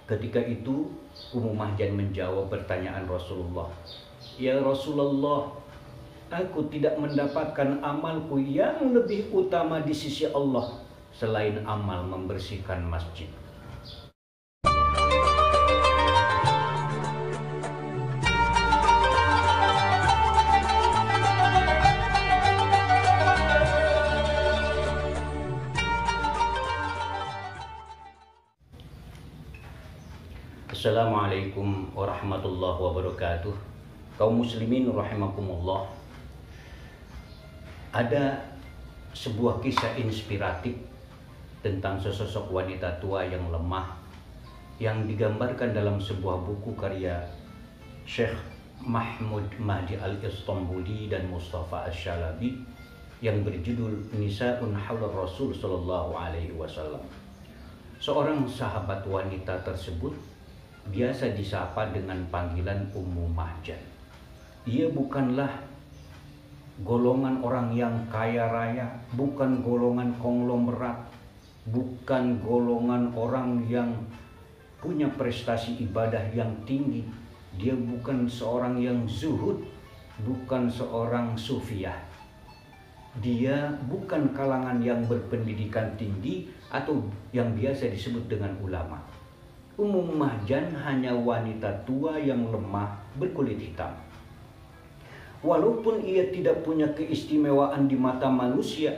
Ketika itu Ummu Mahjan menjawab pertanyaan Rasulullah, "Ya Rasulullah, aku tidak mendapatkan amalku yang lebih utama di sisi Allah selain amal membersihkan masjid." Assalamualaikum warahmatullahi wabarakatuh. Kaum muslimin rahimakumullah. Ada sebuah kisah inspiratif tentang sesosok wanita tua yang lemah yang digambarkan dalam sebuah buku karya Syekh Mahmud Mahdi Al-Istanbuli dan Mustafa Asy-Syalabi yang berjudul Nisa'un Haular Rasul Sallallahu Alaihi Wasallam. Seorang sahabat wanita tersebut biasa disapa dengan panggilan Ummu Mahjan. Ia bukanlah golongan orang yang kaya raya, bukan golongan konglomerat, bukan golongan orang yang punya prestasi ibadah yang tinggi. Dia bukan seorang yang zuhud, bukan seorang sufiah. Dia bukan kalangan yang berpendidikan tinggi atau yang biasa disebut dengan ulama. Ummu Mahjan hanya wanita tua yang lemah berkulit hitam. Walaupun ia tidak punya keistimewaan di mata manusia,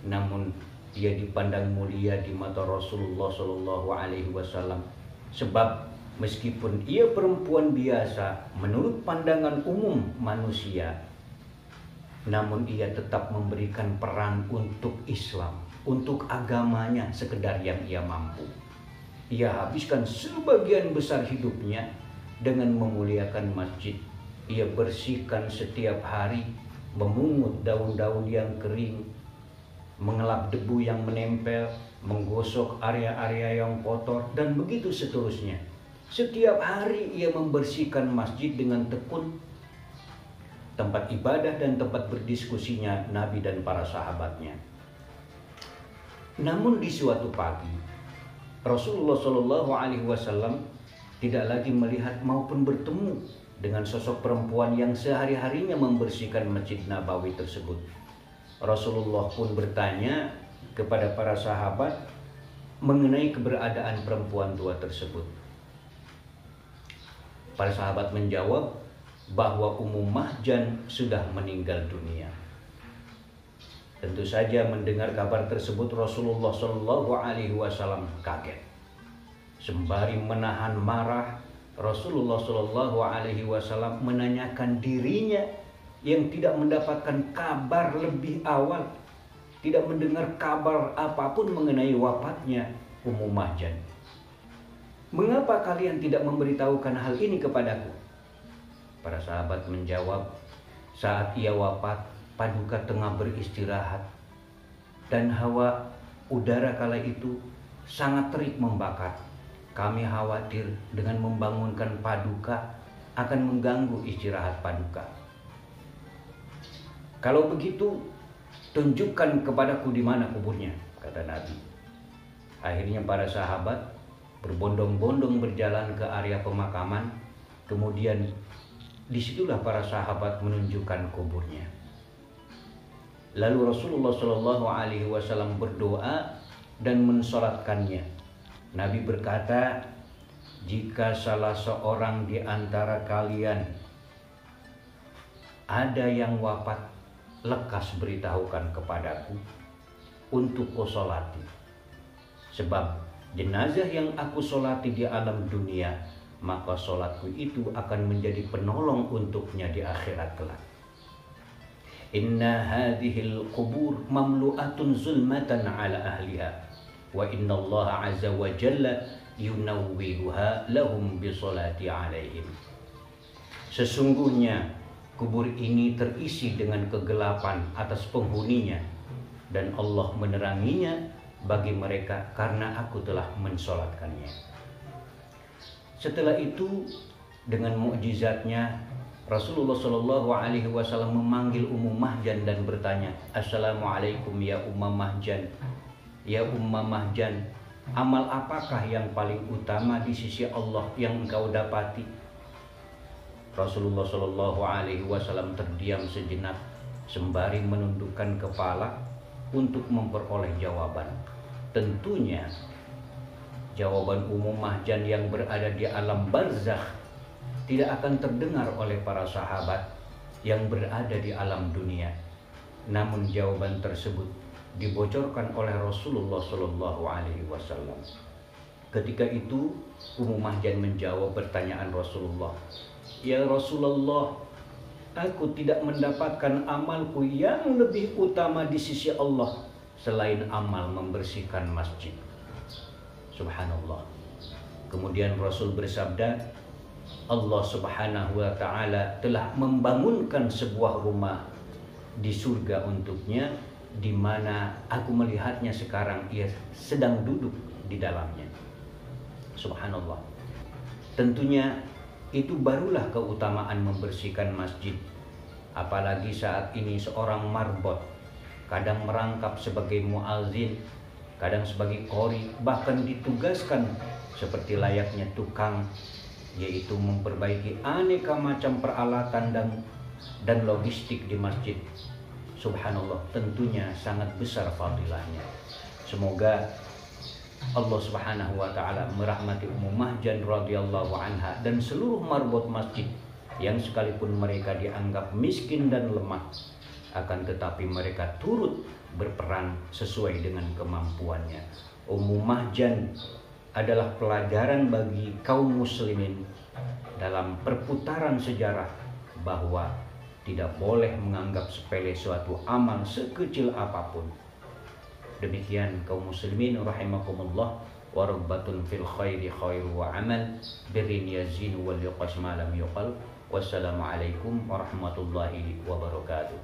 namun ia dipandang mulia di mata Rasulullah Shallallahu Alaihi Wasallam. Sebab meskipun ia perempuan biasa menurut pandangan umum manusia, namun ia tetap memberikan peran untuk Islam, untuk agamanya sekedar yang ia mampu. Ia habiskan sebagian besar hidupnya dengan memuliakan masjid. Ia bersihkan setiap hari, memungut daun-daun yang kering, mengelap debu yang menempel, menggosok area-area yang kotor, dan begitu seterusnya. Setiap hari ia membersihkan masjid dengan tekun, tempat ibadah dan tempat berdiskusinya Nabi dan para sahabatnya. Namun di suatu pagi, Rasulullah Shallallahu Alaihi Wasallam tidak lagi melihat maupun bertemu dengan sosok perempuan yang sehari-harinya membersihkan Masjid Nabawi tersebut. Rasulullah pun bertanya kepada para sahabat mengenai keberadaan perempuan tua tersebut. Para sahabat menjawab bahwa Ummu Mahjan sudah meninggal dunia. Tentu saja mendengar kabar tersebut Rasulullah Shallallahu Alaihi Wasallam kaget. Sembari menahan marah, Rasulullah Shallallahu Alaihi Wasallam menanyakan dirinya yang tidak mendapatkan kabar lebih awal, tidak mendengar kabar apapun mengenai wafatnya Ummu Mahjan. "Mengapa kalian tidak memberitahukan hal ini kepadaku?" Para sahabat menjawab, "Saat ia wafat, Paduka tengah beristirahat dan hawa udara kala itu sangat terik membakar. Kami khawatir dengan membangunkan Paduka akan mengganggu istirahat Paduka. Kalau begitu, tunjukkan kepadaku di mana kuburnya," kata Nabi. Akhirnya para sahabat berbondong-bondong berjalan ke area pemakaman. Kemudian disitulah para sahabat menunjukkan kuburnya. Lalu Rasulullah Shallallahu Alaihi Wasallam berdoa dan mensolatkannya. Nabi berkata, "Jika salah seorang di antara kalian ada yang wafat, lekas beritahukan kepadaku untuk kusolati. Sebab jenazah yang aku solati di alam dunia, maka solatku itu akan menjadi penolong untuknya di akhirat kelak. Inna hadhil qubur mamlu'atun zulmatan ala ahliha wa inna Allah azza wa jalla yunawwiruha lahum bisolati alaihim." Sesungguhnya kubur ini terisi dengan kegelapan atas penghuninya, dan Allah meneranginya bagi mereka karena aku telah mensolatkannya. Setelah itu, dengan mukjizatnya, Rasulullah Shallallahu Alaihi Wasallam memanggil Ummu Mahjan dan bertanya, "Assalamualaikum ya Ummu Mahjan, ya Ummu Mahjan, Amal apakah yang paling utama di sisi Allah yang engkau dapati? Rasulullah Shallallahu Alaihi Wasallam terdiam sejenak sembari menundukkan kepala untuk memperoleh jawaban. Tentunya jawaban Ummu Mahjan yang berada di alam barzakh tidak akan terdengar oleh para sahabat yang berada di alam dunia. Namun jawaban tersebut dibocorkan oleh Rasulullah Shallallahu Alaihi Wasallam. Ketika itu Ummu Mahjan menjawab pertanyaan Rasulullah, "Ya Rasulullah, aku tidak mendapatkan amalku yang lebih utama di sisi Allah selain amal membersihkan masjid." Subhanallah. Kemudian Rasul bersabda, Allah Subhanahu wa Ta'ala telah membangunkan sebuah rumah di surga untuknya, di mana aku melihatnya sekarang ia sedang duduk di dalamnya. Subhanallah. Tentunya itu barulah keutamaan membersihkan masjid. Apalagi saat ini seorang marbot kadang merangkap sebagai muazin, kadang sebagai qori, bahkan ditugaskan seperti layaknya tukang, yaitu memperbaiki aneka macam peralatan dan logistik di masjid. Subhanallah, tentunya sangat besar fadilahnya. Semoga Allah Subhanahu wa Ta'ala merahmati Ummu Mahjan radhiyallahu anha dan seluruh marbot masjid yang sekalipun mereka dianggap miskin dan lemah, akan tetapi mereka turut berperan sesuai dengan kemampuannya. Ummu Mahjan adalah pelajaran bagi kaum muslimin dalam perputaran sejarah bahwa tidak boleh menganggap sepele suatu amal sekecil apapun. Demikian kaum muslimin rahimakumullah, wa rabbatun fil khairi khairu wa amal birrin yazinu wal yuqas ma lam yuqal. Wassalamualaikum warahmatullahi wabarakatuh.